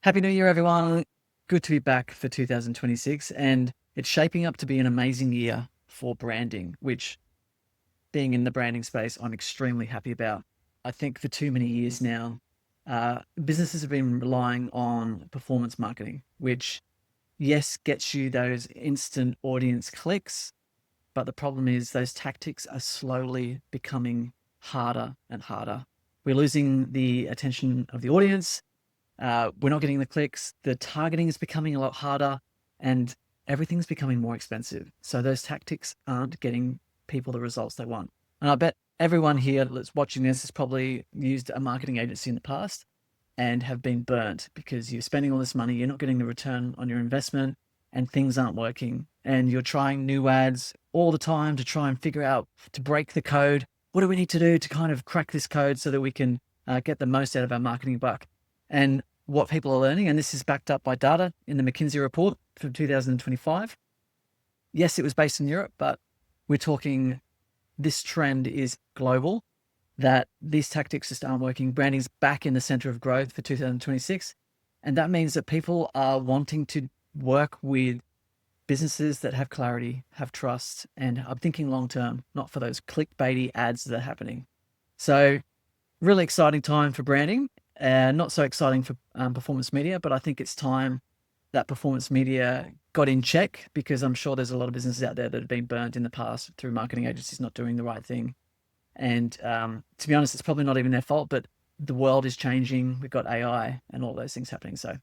Happy New Year, everyone. Good to be back for 2026. And it's shaping up to be an amazing year for branding, which, being in the branding space, I'm extremely happy about. I think for too many years now, businesses have been relying on performance marketing, which, yes, gets you those instant audience clicks. But the problem is those tactics are slowly becoming harder and harder. We're losing the attention of the audience. We're not getting the clicks. The targeting is becoming a lot harder, and everything's becoming more expensive. So those tactics aren't getting people the results they want. And I bet everyone here that's watching this has probably used a marketing agency in the past and have been burnt because you're spending all this money, you're not getting the return on your investment, and things aren't working. And you're trying new ads all the time to try and figure out to break the code. What do we need to do to kind of crack this code so that we can get the most out of our marketing buck? And what people are learning, and this is backed up by data in the McKinsey report from 2025. Yes, it was based in Europe, but we're talking this trend is global, that these tactics just aren't working. Branding's back in the center of growth for 2026. And that means that people are wanting to work with businesses that have clarity, have trust, and are thinking long term, not for those clickbaity ads that are happening. So really exciting time for branding, and not so exciting for performance media, but I think it's time that performance media got in check, because I'm sure there's a lot of businesses out there that have been burnt in the past through marketing agencies not doing the right thing. And to be honest, it's probably not even their fault, but the world is changing. We've got AI and all those things happening. So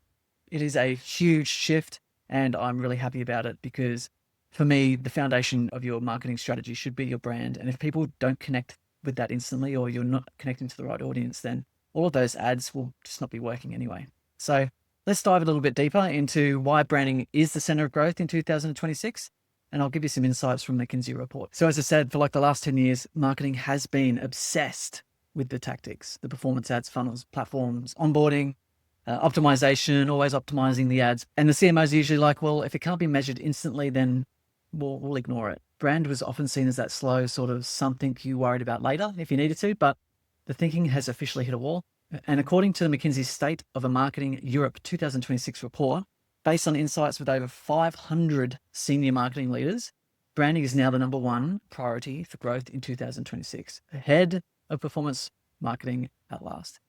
it is a huge shift, and I'm really happy about it, because for me, the foundation of your marketing strategy should be your brand. And if people don't connect with that instantly, or you're not connecting to the right audience, then all of those ads will just not be working anyway. So let's dive a little bit deeper into why branding is the center of growth in 2026. And I'll give you some insights from the McKinsey report. So as I said, for like the last 10 years, marketing has been obsessed with the tactics, the performance ads, funnels, platforms, onboarding, optimization, always optimizing the ads. And the CMOs are usually like, well, if it can't be measured instantly, then we'll ignore it. Brand was often seen as that slow sort of something you worried about later if you needed to, but the thinking has officially hit a wall. And according to the McKinsey State of a Marketing Europe 2026 report, based on insights with over 500 senior marketing leaders, branding is now the number one priority for growth in 2026, ahead of performance marketing at last,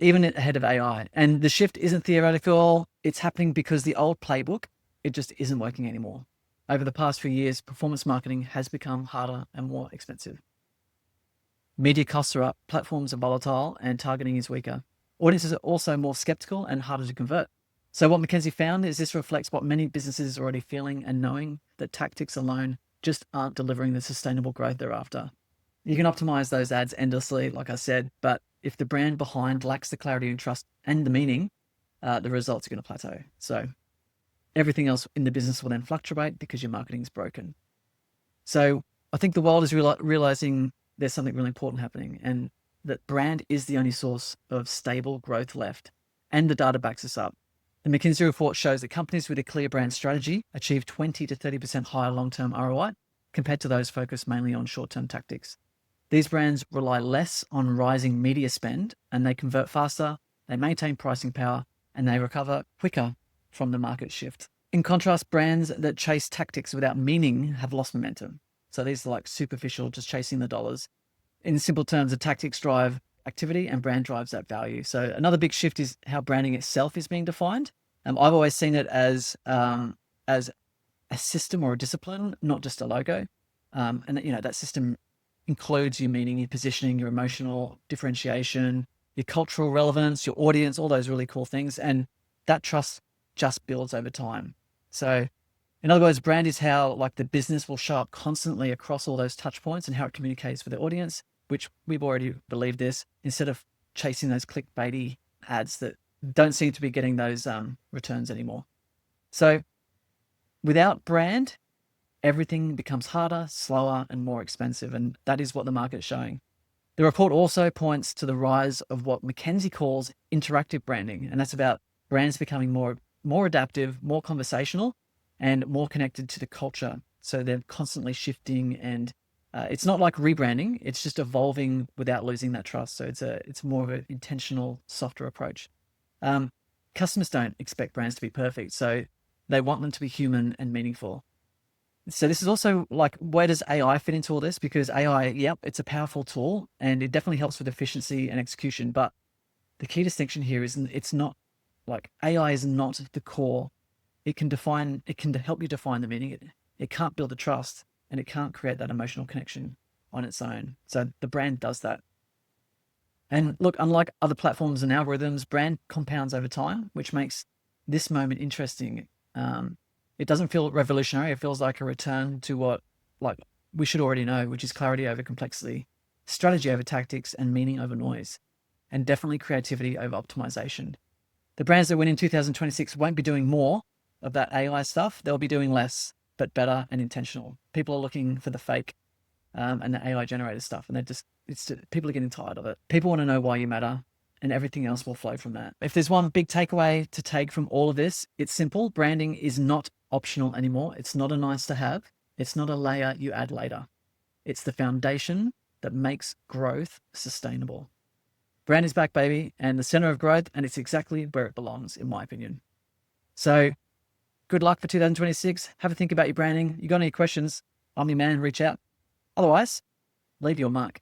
even ahead of AI. And the shift isn't theoretical. It's happening because the old playbook, it just isn't working anymore. Over the past few years, performance marketing has become harder and more expensive. Media costs are up, platforms are volatile, and targeting is weaker. Audiences are also more skeptical and harder to convert. So what McKinsey found is this reflects what many businesses are already feeling and knowing, that tactics alone just aren't delivering the sustainable growth they're after. You can optimize those ads endlessly, like I said, but if the brand behind lacks the clarity and trust and the meaning, the results are going to plateau. So everything else in the business will then fluctuate because your marketing is broken. So I think the world is realizing there's something really important happening, and that brand is the only source of stable growth left. And the data backs us up. The McKinsey report shows that companies with a clear brand strategy achieve 20 to 30% higher long-term ROI compared to those focused mainly on short-term tactics. These brands rely less on rising media spend, and they convert faster, they maintain pricing power, and they recover quicker from the market shift. In contrast, brands that chase tactics without meaning have lost momentum. So these are like superficial, just chasing the dollars. In simple terms, the tactics drive activity and brand drives that value. So another big shift is how branding itself is being defined. I've always seen it as a system or a discipline, not just a logo. And that system includes your meaning, your positioning, your emotional differentiation, your cultural relevance, your audience, all those really cool things. And that trust just builds over time. So in other words, brand is how like the business will show up constantly across all those touch points and how it communicates with the audience, which we've already believed this, instead of chasing those clickbaity ads that don't seem to be getting those returns anymore. So without brand, everything becomes harder, slower, and more expensive. And that is what the market is showing. The report also points to the rise of what McKinsey calls interactive branding. And that's about brands becoming more adaptive, more conversational, and more connected to the culture. So they're constantly shifting, and it's not like rebranding, it's just evolving without losing that trust. So it's more of an intentional, softer approach. customers don't expect brands to be perfect. So they want them to be human and meaningful. So this is also like, where does AI fit into all this? Because AI, yep, it's a powerful tool and it definitely helps with efficiency and execution. But the key distinction here is it's not like AI is not the core. It can help you define the meaning. It can't build the trust and it can't create that emotional connection on its own. So the brand does that. And look, unlike other platforms and algorithms, brand compounds over time, which makes this moment interesting. It doesn't feel revolutionary. It feels like a return to what like we should already know, which is clarity over complexity, strategy over tactics, and meaning over noise, and definitely creativity over optimization. The brands that win in 2026 won't be doing more of that AI stuff. They'll be doing less, but better and intentional. People are looking for the fake and the AI generated stuff, and people are getting tired of it. People want to know why you matter, and everything else will flow from that. If there's one big takeaway to take from all of this, it's simple. Branding is not optional anymore. It's not a nice to have. It's not a layer you add later. It's the foundation that makes growth sustainable. Brand is back, baby, and the center of growth, and it's exactly where it belongs, in my opinion. So good luck for 2026. Have a think about your branding. You got any questions? I'm your man, reach out. Otherwise, leave your mark.